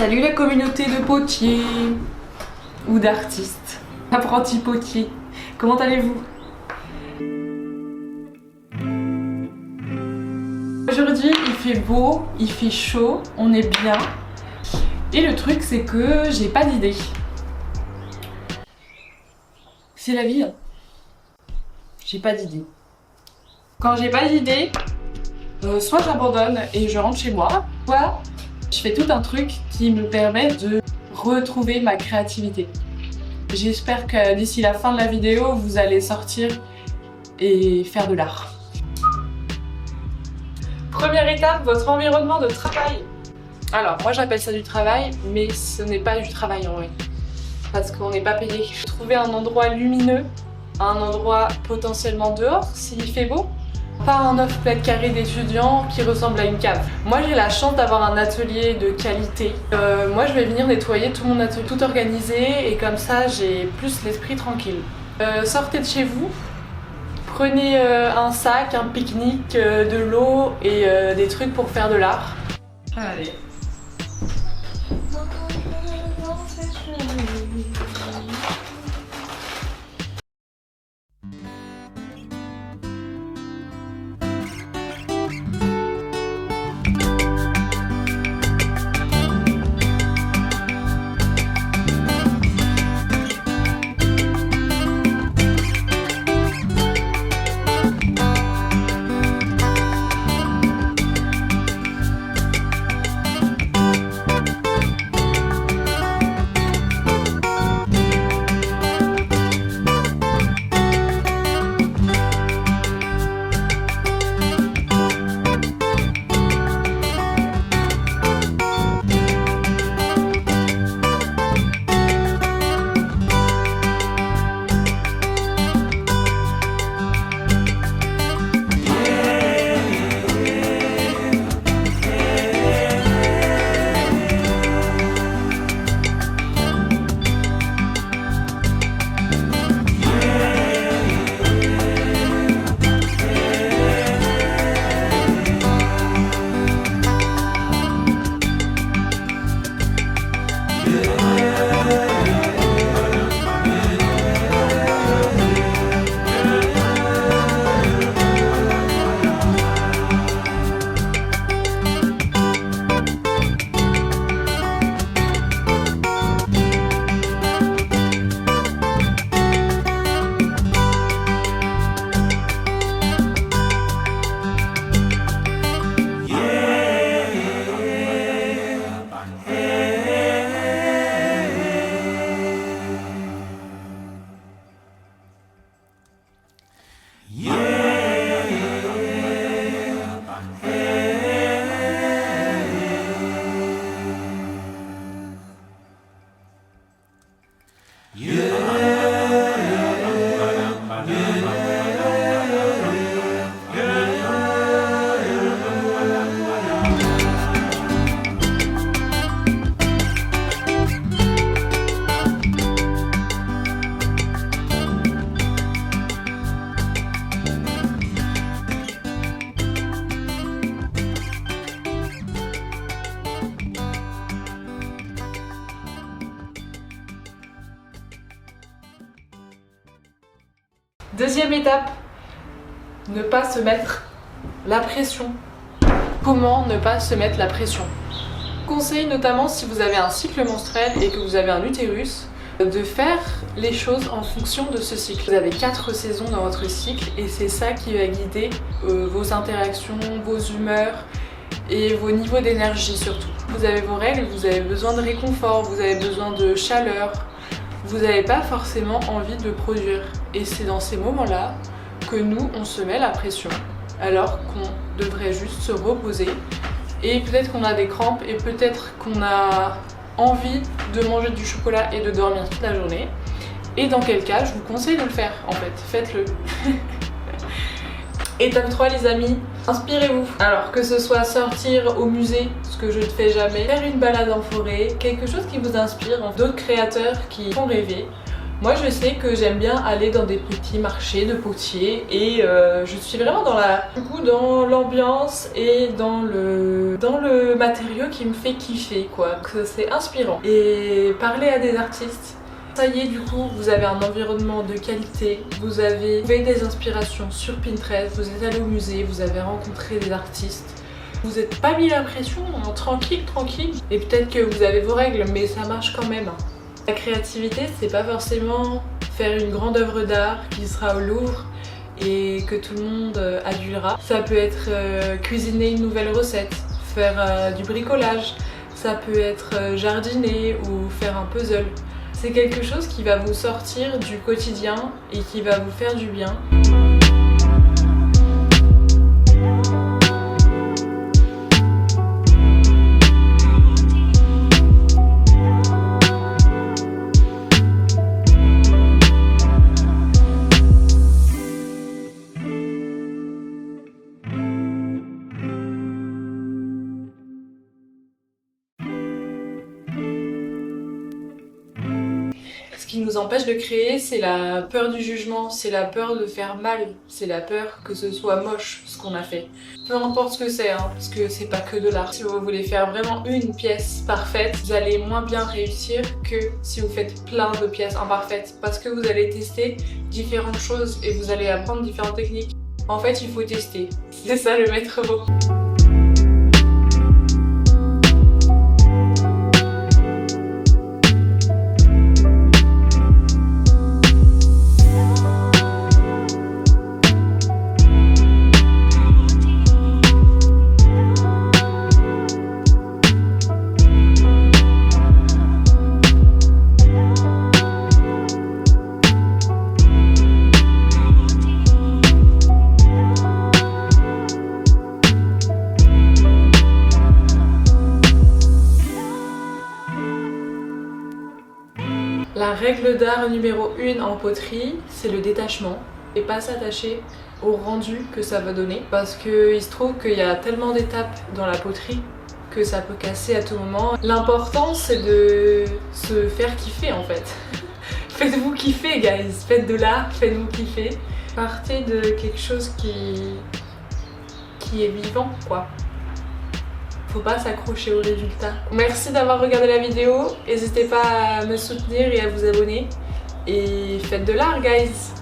Salut la communauté de potiers ou d'artistes, apprentis potiers, comment allez-vous? Aujourd'hui il fait beau, il fait chaud, on est bien et le truc c'est que j'ai pas d'idée. C'est la vie, hein. J'ai pas d'idée. Quand j'ai pas d'idée, soit j'abandonne et je rentre chez moi, soit je fais tout un truc qui me permet de retrouver ma créativité. J'espère que d'ici la fin de la vidéo, vous allez sortir et faire de l'art. Première étape, votre environnement de travail. Alors, moi j'appelle ça du travail, mais ce n'est pas du travail en vrai. Parce qu'on n'est pas payé. Trouver un endroit lumineux, un endroit potentiellement dehors, s'il fait beau. Pas un 9 mètres carrés d'étudiants qui ressemble à une cave. Moi j'ai la chance d'avoir un atelier de qualité. Moi je vais venir nettoyer tout mon atelier, tout organiser et comme ça j'ai plus l'esprit tranquille. Sortez de chez vous, prenez un sac, un pique-nique, de l'eau et des trucs pour faire de l'art. Allez. Deuxième étape, ne pas se mettre la pression. Comment ne pas se mettre la pression? Conseil notamment si vous avez un cycle menstruel et que vous avez un utérus, de faire les choses en fonction de ce cycle. Vous avez 4 saisons dans votre cycle et c'est ça qui va guider vos interactions, vos humeurs et vos niveaux d'énergie surtout. Vous avez vos règles, vous avez besoin de réconfort, vous avez besoin de chaleur. Vous n'avez pas forcément envie de produire. Et c'est dans ces moments-là que nous, on se met la pression, alors qu'on devrait juste se reposer. Et peut-être qu'on a des crampes et peut-être qu'on a envie de manger du chocolat et de dormir toute la journée. Et dans quel cas, je vous conseille de le faire en fait, faites-le. Étape 3 les amis, inspirez-vous. Alors que ce soit sortir au musée, ce que je ne fais jamais, faire une balade en forêt, quelque chose qui vous inspire, d'autres créateurs qui font rêver. Moi je sais que j'aime bien aller dans des petits marchés de potiers et je suis vraiment dans l'ambiance et dans le matériau qui me fait kiffer quoi. C'est inspirant. Et parler à des artistes, ça y est, du coup, vous avez un environnement de qualité, vous avez trouvé des inspirations sur Pinterest, vous êtes allé au musée, vous avez rencontré des artistes. Vous n'êtes pas mis la pression, hein, tranquille. Et peut-être que vous avez vos règles, mais ça marche quand même. La créativité, c'est pas forcément faire une grande œuvre d'art qui sera au Louvre et que tout le monde adulera. Ça peut être cuisiner une nouvelle recette, faire du bricolage, ça peut être jardiner ou faire un puzzle. C'est quelque chose qui va vous sortir du quotidien et qui va vous faire du bien. Ce qui nous empêche de créer, c'est la peur du jugement, c'est la peur de faire mal, c'est la peur que ce soit moche ce qu'on a fait. Peu importe ce que c'est, hein, parce que c'est pas que de l'art. Si vous voulez faire vraiment une pièce parfaite, vous allez moins bien réussir que si vous faites plein de pièces imparfaites, parce que vous allez tester différentes choses et vous allez apprendre différentes techniques. En fait, il faut tester. C'est ça le maître mot. La règle d'art numéro 1 en poterie, c'est le détachement et pas s'attacher au rendu que ça va donner parce qu'il se trouve qu'il y a tellement d'étapes dans la poterie que ça peut casser à tout moment. L'important c'est de se faire kiffer en fait. Faites-vous kiffer guys, faites de l'art, faites-vous kiffer. Partez de quelque chose qui est vivant quoi. Faut pas s'accrocher au résultat. Merci d'avoir regardé la vidéo, n'hésitez pas à me soutenir et à vous abonner. Et faites de l'art guys.